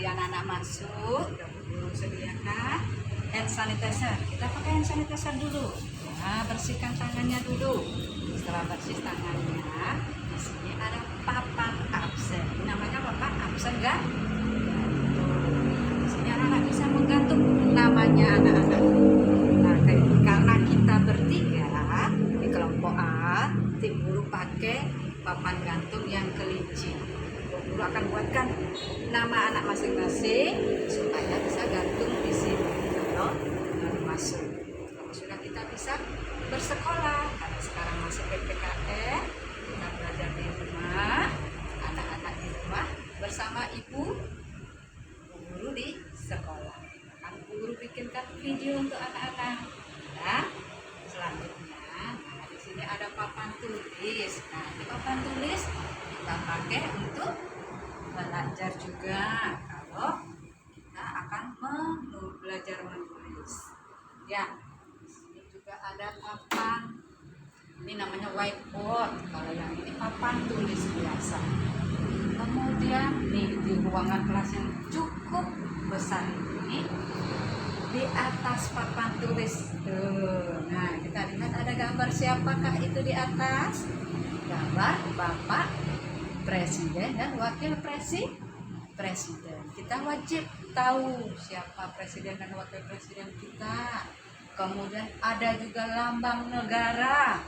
anak-anak masuk, guru sediakan hand sanitizer. Kita pakai hand sanitizer dulu. Nah, bersihkan tangannya dulu. Setelah bersih tangannya, di sini ada papan absen. Ini namanya papan absen kan? Di sini anak-anak bisa menggantung namanya anak-anak. Nah, karena kita bertiga di kelompok A, tim guru pakai papan gantung yang kelinci. Guru akan buatkan nama anak masing-masing supaya bisa gantung di sini kalau baru masuk. Kalau sudah kita bisa bersekolah, karena sekarang masih PPKM, kita belajar di rumah, anak-anak di rumah bersama ibu guru di sekolah. Akan guru bikinkan video untuk anak-anak. Dan selanjutnya, nah, di sini ada papan tulis. Nah, di papan tulis kita pakai untuk belajar juga kalau kita akan belajar menulis. Ya, di sini juga ada papan. Ini namanya whiteboard. Kalau yang ini papan tulis biasa. Kemudian nih di ruangan kelas yang cukup besar ini, di atas papan tulis tuh. Nah, kita lihat ada gambar siapakah itu di atas? Gambar Bapak Presiden dan Wakil Presiden. Kita wajib tahu siapa presiden dan wakil presiden kita. Kemudian ada juga lambang negara.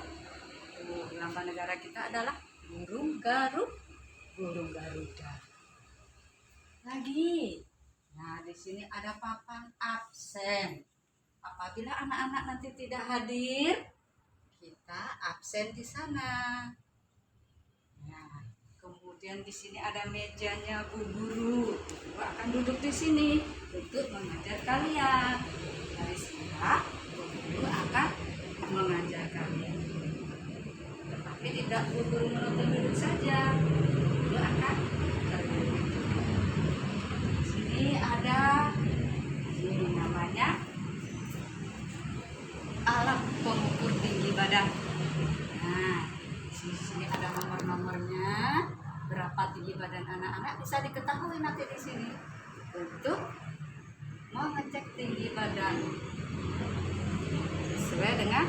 Tuh, lambang negara kita adalah burung Garuda. Lagi. Nah, di sini ada papan absen. Apabila anak-anak nanti tidak hadir, kita absen di sana. Nah, kemudian di sini ada mejanya Bu Guru. Bu akan duduk di sini untuk mengajar kalian. Dari sini Bu Guru akan mengajar kalian. Tetapi tidak Bu Guru menonton duduk saja. Bu Guru akan berdiri. Di sini ada ini namanya alat pengukur tinggi badan. Nah, di sini ada nomor-nomornya, berapa tinggi badan anak-anak bisa diketahui nanti di sini untuk mengecek tinggi badan sesuai dengan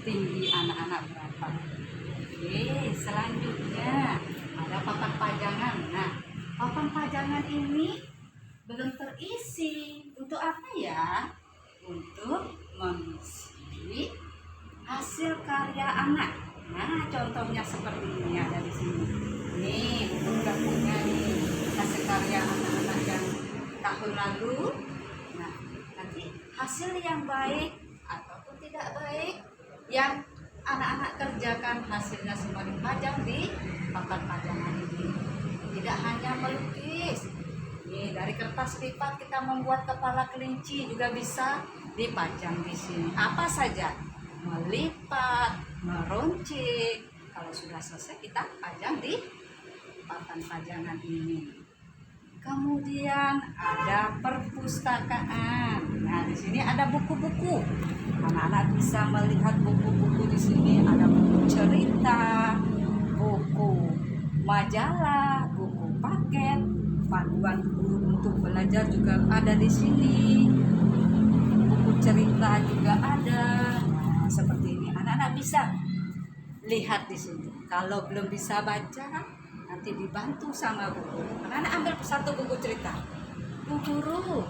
tinggi anak-anak berapa. Oke, selanjutnya ada papan pajangan. Nah, papan pajangan ini belum terisi. Untuk apa ya? Untuk mengisi hasil karya anak. Nah, contohnya seperti ini ada di sini. Nih, udah punya nih hasil karya anak-anak yang tahun lalu. Nah, nanti hasil yang baik ataupun tidak baik yang anak-anak kerjakan hasilnya semua dipajang di papan pajangan ini. Tidak hanya melukis. Nih, dari kertas lipat kita membuat kepala kelinci juga bisa dipajang di sini. Apa saja? Melipat, meruncing. Kalau sudah selesai kita pajang di papan pajangan ini. Kemudian ada perpustakaan. Nah, di sini ada buku-buku. Anak-anak bisa melihat buku-buku di sini. Ada buku cerita, buku majalah, buku paket, panduan guru untuk belajar juga ada di sini. Buku cerita juga ada. Nah, seperti ini. Anak-anak bisa lihat di sini. Kalau belum bisa baca, nanti dibantu sama Bu Guru. Anak-anak ambil satu buku cerita. Bu Guru,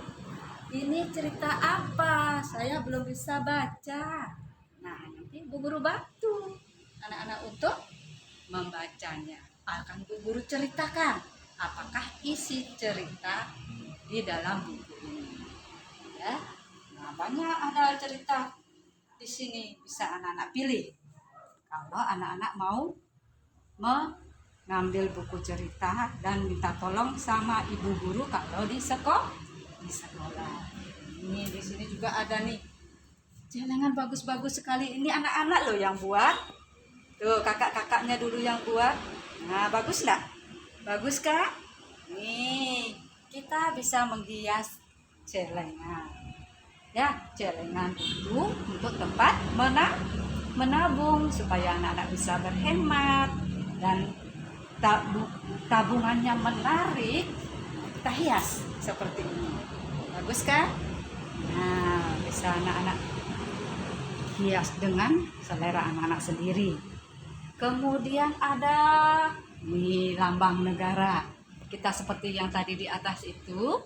ini cerita apa? Saya belum bisa baca. Nah, nanti Bu Guru bantu anak-anak untuk membacanya. Akan Bu Guru ceritakan apakah isi cerita di dalam buku ini. Ya, nah, banyak ada cerita di sini, bisa anak-anak pilih. Kalau anak-anak mau mengambil buku cerita dan minta tolong sama ibu guru kalau di sekolah. Ini di sini juga ada nih celengan bagus-bagus sekali. Ini anak-anak loh yang buat. Tuh, kakak-kakaknya dulu yang buat. Nah, bagus nggak? Bagus kak? Nih, kita bisa menghias celengan. Ya, celengan itu untuk tempat menabung supaya anak-anak bisa berhemat dan tabungannya menarik kita hias seperti ini. Bagus kan? Nah, bisa anak-anak hias dengan selera anak-anak sendiri. Kemudian ada nih lambang negara. Kita seperti yang tadi di atas itu,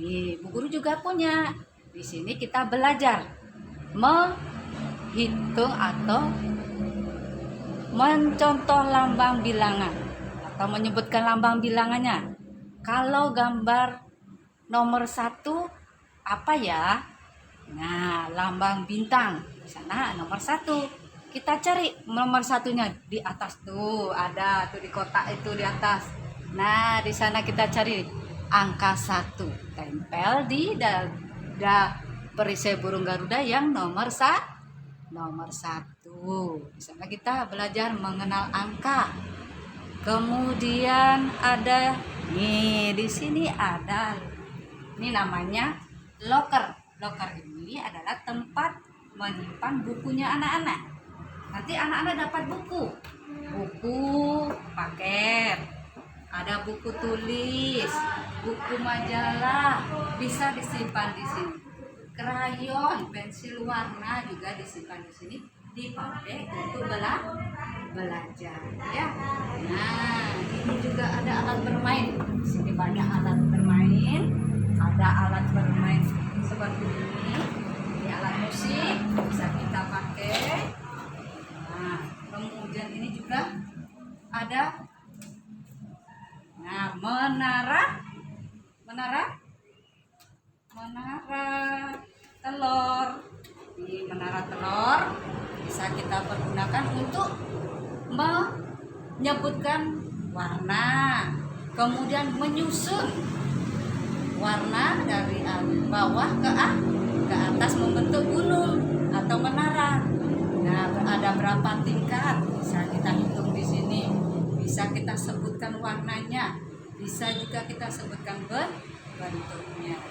nih Bu Guru juga punya. Di sini kita belajar menghitung atau mencontoh lambang bilangan atau menyebutkan lambang bilangannya. Kalau gambar nomor 1 apa ya? Nah, lambang bintang. Di sana nomor 1. Kita cari nomor 1-nya di atas tuh, ada tuh di kotak itu di atas. Nah, di sana kita cari angka 1. Tempel di perisai burung Garuda yang nomor 1. Di sana kita belajar mengenal angka. Kemudian ada nih, di sini ada ini namanya loker. Loker ini adalah tempat menyimpan bukunya anak-anak. Nanti anak-anak dapat buku paket, ada buku tulis, buku majalah, bisa disimpan di sini. Krayon, pensil warna juga disimpan di sini, dipakai untuk belajar ya. Nah, ini juga ada alat bermain. Di sini banyak alat bermain. Ada alat bermain seperti ini. Ini alat musik bisa kita pakai. Nah, kemudian ini juga ada menara telur. Di menara telur bisa kita pergunakan untuk menyebutkan warna, kemudian menyusun warna dari bawah ke atas membentuk gunung atau menara. Nah, ada berapa tingkat bisa kita hitung di sini. Bisa kita sebutkan warnanya, bisa juga kita sebutkan bentuknya.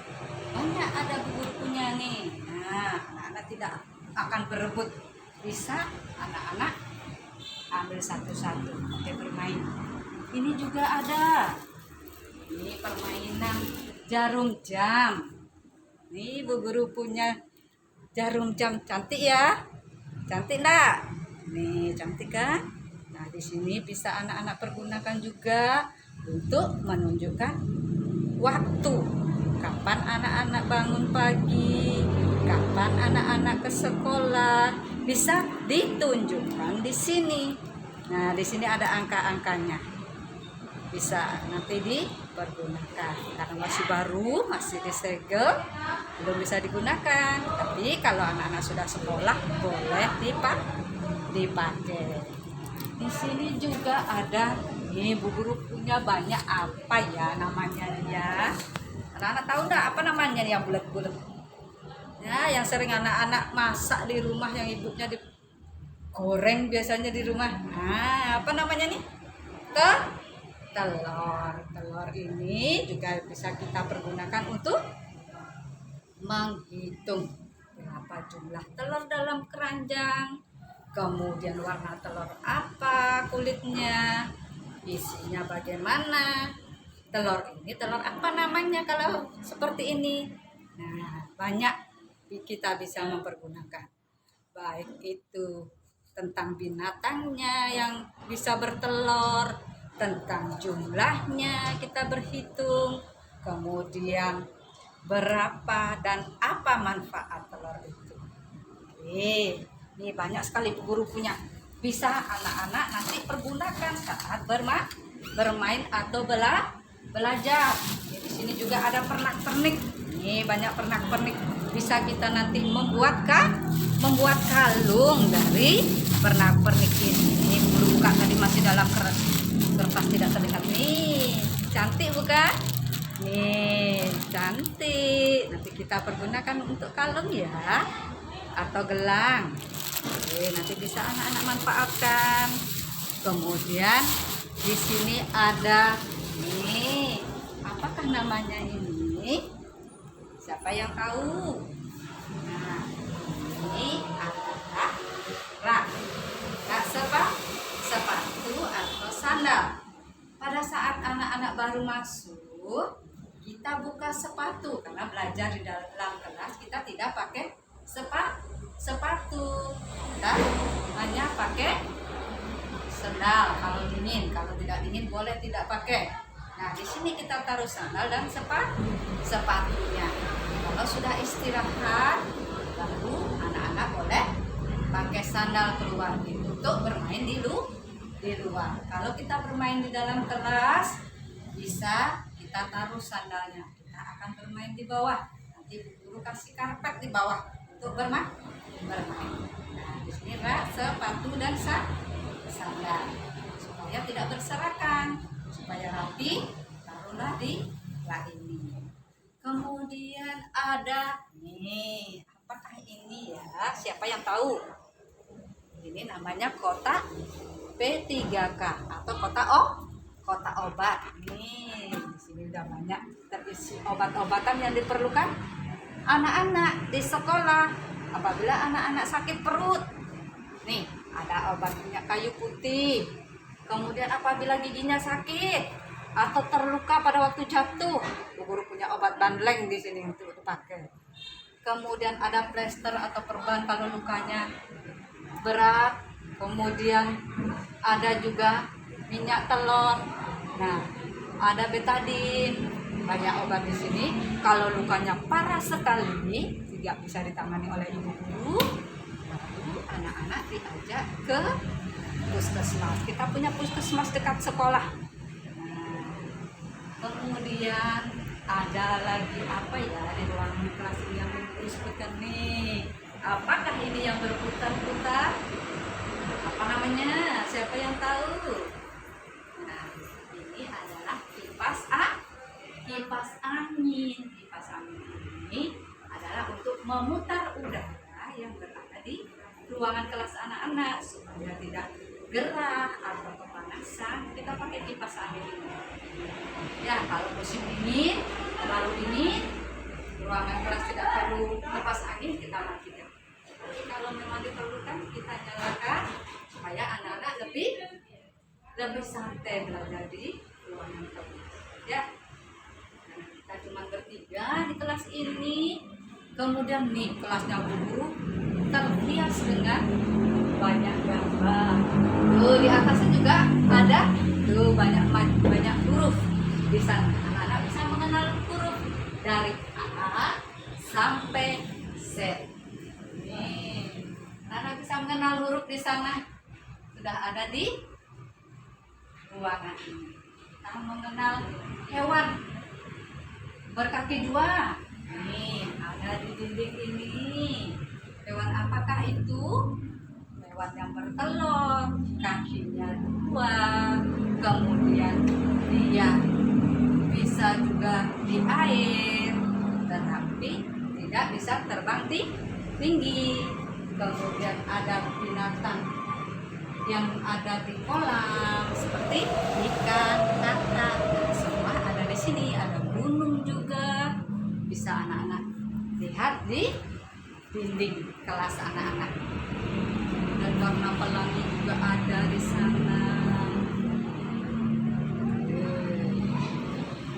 Banyak ada bukunya nih. Nah, anak-anak tidak akan berebut, bisa anak-anak ambil satu-satu pakai bermain. Ini juga ada, ini permainan jarum jam. Nih Bu Guru punya jarum jam, cantik ya, cantik enggak? Nih cantik kan? Nah, di sini bisa anak-anak pergunakan juga untuk menunjukkan waktu. Kapan anak-anak bangun pagi, kapan anak-anak ke sekolah, bisa ditunjukkan di sini. Nah, di sini ada angka-angkanya. Bisa nanti dipergunakan. Karena masih baru, masih disegel, belum bisa digunakan. Tapi kalau anak-anak sudah sekolah, boleh dipakai. Di sini juga ada, nih Bu Guru punya banyak, apa ya namanya ya? Anak-anak tahu enggak apa namanya yang bulat-bulat? Ya, yang sering anak-anak masak di rumah, yang ibunya digoreng biasanya di rumah. Nah, apa namanya nih? Telur. Telur ini juga bisa kita pergunakan untuk menghitung berapa jumlah telur dalam keranjang, kemudian warna telur apa kulitnya, isinya bagaimana. Telur ini telur apa namanya kalau seperti ini. Nah, banyak kita bisa mempergunakan, baik itu tentang binatangnya yang bisa bertelur, tentang jumlahnya kita berhitung, kemudian berapa dan apa manfaat telur itu. Oke, ini banyak sekali Bu Guru punya, bisa anak-anak nanti pergunakan saat bermain atau belajar. Di sini juga ada pernak-pernik. Ini banyak pernak-pernik, bisa kita nanti membuat kalung dari pernak-pernik ini. Belum buka tadi, masih dalam kertas tidak terlihat. Nih, cantik bukan? Nih, cantik. Nanti kita pergunakan untuk kalung ya, atau gelang. Oke, nanti bisa anak-anak manfaatkan. Kemudian di sini ada nih, apakah namanya ini? Siapa yang tahu? Nah, ini adalah rak sepatu atau sandal. Pada saat anak-anak baru masuk, kita buka sepatu karena belajar di dalam kelas kita tidak pakai sepatu, kita hanya pakai sendal kalau dingin. Kalau tidak dingin boleh tidak pakai. Nah, di sini kita taruh sandal dan sepatunya. Kalau sudah istirahat, lalu anak-anak boleh pakai sandal keluar untuk bermain di luar. Kalau kita bermain di dalam kelas, bisa kita taruh sandalnya. Kita akan bermain di bawah. Nanti guru kasih karpet di bawah untuk bermain. Nah, di sini sepatu dan sandal supaya tidak berserakan, supaya rapi. Taruhlah di ini. Kemudian ada nih, apakah ini ya? Siapa yang tahu? Ini namanya kotak P3K atau kotak obat. Nih, di sini udah banyak terisi obat-obatan yang diperlukan anak-anak di sekolah apabila anak-anak sakit perut. Nih, ada obat minyak kayu putih. Kemudian apabila giginya sakit atau terluka pada waktu jatuh, guru punya obat bandleng di sini untuk dipakai. Kemudian ada plester atau perban kalau lukanya berat. Kemudian ada juga minyak telon. Nah, ada betadin. Banyak obat di sini. Kalau lukanya parah sekali, tidak bisa ditangani oleh ibu guru, lalu anak-anak diajak ke puskesmas. Kita punya puskesmas dekat sekolah. Nah, kemudian ada lagi apa ya di ruangan kelas yang disebutkan nih? Apakah ini yang berputar-putar? Apa namanya? Siapa yang tahu? Nah, ini adalah kipas angin. Kipas angin ini adalah untuk memutar udara yang berada di ruangan kelas anak-anak supaya tidak gerah atau kepanasan. Kita pakai kipas angin ini. Ya, kalau musim dingin, terlalu dingin, ruangan kelas tidak perlu kipas angin, kita matikan. Tapi kalau memang diperlukan, kita nyalakan supaya anak-anak lebih santai belajar di ruangan kelas. Ya, nah, kita cuma bertiga di kelas ini. Kemudian nih kelasnya guru terhias dengan banyak gambar. Tuh di atasnya juga ada tuh banyak huruf di sana. Anak-anak bisa mengenal huruf dari A sampai Z. Nih, anak-anak bisa mengenal huruf di sana. Sudah ada di ruangan ini. Kita mengenal hewan berkaki dua. Nih, ada di dinding ini. Hewan apakah itu? Hewan yang bertelur, kakinya dua, kemudian dia bisa juga di air, tetapi tidak bisa terbang tinggi. Kemudian ada binatang yang ada di kolam seperti ikan, kakak, semua ada di sini. Ada gunung juga, bisa anak-anak lihat di dinding kelas anak-anak. Dan warna pelangi juga ada di sana.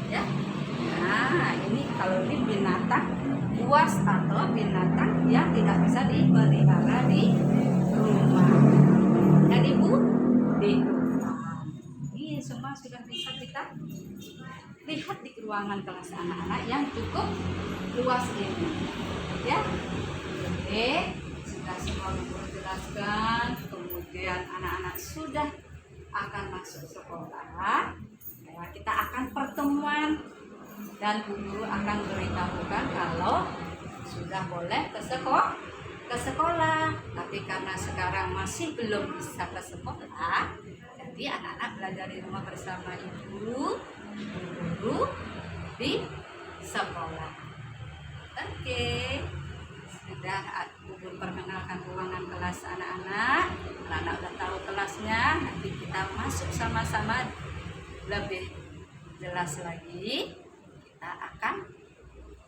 Ya, nah ini kalau ini binatang buas atau binatang yang tidak bisa dipelihara di rumah. Dan ibu di rumah. Ini semua sudah bisa kita lihat di ruangan kelas anak-anak yang cukup luas ini. Ya, oke, sudah semua guru jelaskan. Kemudian anak-anak sudah akan masuk sekolah. Ya, kita akan pertemuan dan guru akan beritahukan kalau sudah boleh ke sekolah. Tapi karena sekarang masih belum bisa ke sekolah, jadi anak-anak belajar di rumah bersama ibu, guru di sekolah. Oke, sudah guru perkenalkan ruangan kelas anak-anak. Anak-anak udah tahu kelasnya. Nanti kita masuk sama-sama lebih jelas lagi. Kita akan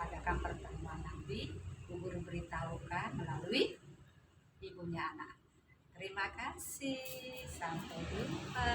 adakan pertemuan nanti. Guru beritahukan melalui ibunya anak. Terima kasih. Sampai jumpa.